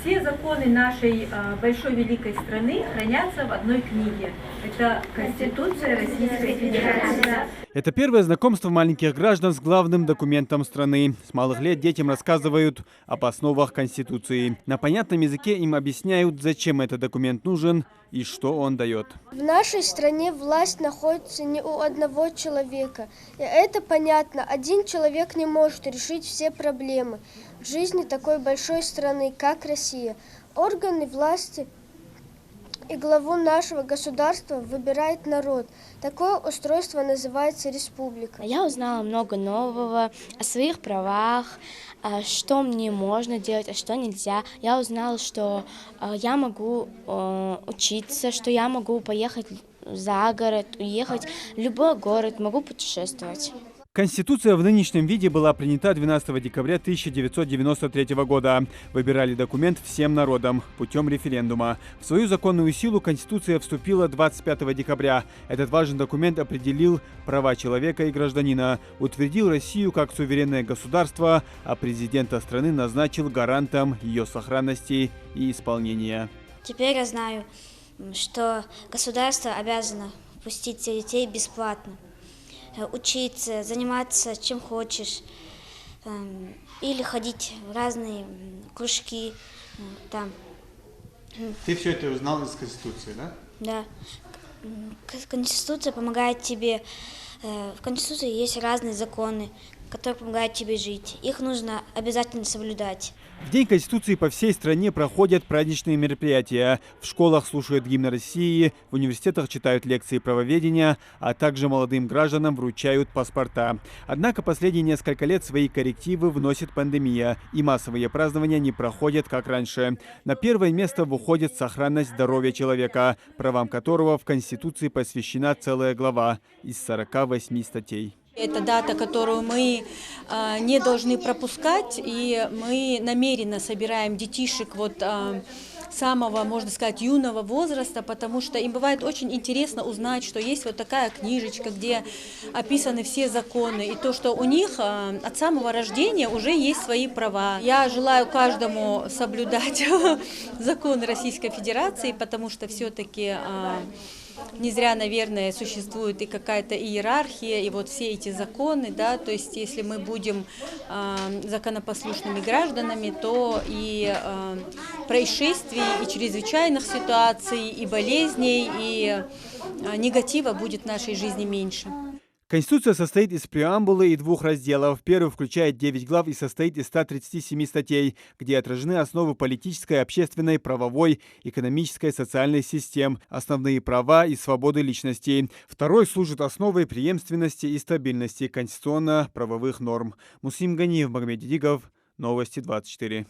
Все законы нашей большой великой страны хранятся в одной книге. Это Конституция Российской Федерации. Это первое знакомство маленьких граждан с главным документом страны. С малых лет детям рассказывают об основах Конституции. На понятном языке им объясняют, зачем этот документ нужен и что он дает. В нашей стране власть находится не у одного человека. И это понятно. Один человек не может решить все проблемы в жизни такой большой страны, как Россия. Органы власти и главу нашего государства выбирает народ. Такое устройство называется республика. Я узнала много нового о своих правах, что мне можно делать, а что нельзя. Я узнала, что я могу учиться, что я могу поехать за город, уехать в любой город, могу путешествовать. Конституция в нынешнем виде была принята 12 декабря 1993 года. Выбирали документ всем народам путем референдума. В свою законную силу Конституция вступила 25 декабря. Этот важный документ определил права человека и гражданина, утвердил Россию как суверенное государство, а президента страны назначил гарантом ее сохранности и исполнения. Теперь я знаю, что государство обязано пустить всех детей бесплатно. Учиться, заниматься чем хочешь, или ходить в разные кружки. Там. Ты все это узнал из Конституции, да? Да. Конституция помогает тебе. В Конституции есть разные законы, которые помогают тебе жить. Их нужно обязательно соблюдать. В День Конституции по всей стране проходят праздничные мероприятия. В школах слушают гимн России, в университетах читают лекции правоведения, а также молодым гражданам вручают паспорта. Однако последние несколько лет свои коррективы вносит пандемия, и массовые празднования не проходят, как раньше. На первое место выходит сохранность здоровья человека, правам которого в Конституции посвящена целая глава из 48 статей. Это дата, которую мы не должны пропускать, и мы намеренно собираем детишек самого, можно сказать, юного возраста, потому что им бывает очень интересно узнать, что есть вот такая книжечка, где описаны все законы, и то, что у них от самого рождения уже есть свои права. Я желаю каждому соблюдать законы Российской Федерации, потому что все-таки не зря, наверное, существует и какая-то иерархия, и вот все эти законы, да, то есть если мы будем законопослушными гражданами, то и происшествий, и чрезвычайных ситуаций, и болезней, и негатива будет в нашей жизни меньше. Конституция состоит из преамбулы и 2 разделов. Первый включает 9 глав и состоит из 137 статей, где отражены основы политической, общественной, правовой, экономической, социальной систем, основные права и свободы личности. Второй служит основой преемственности и стабильности конституционно-правовых норм. Мусим Ганиев, Магомед Дидигов, Новости 24.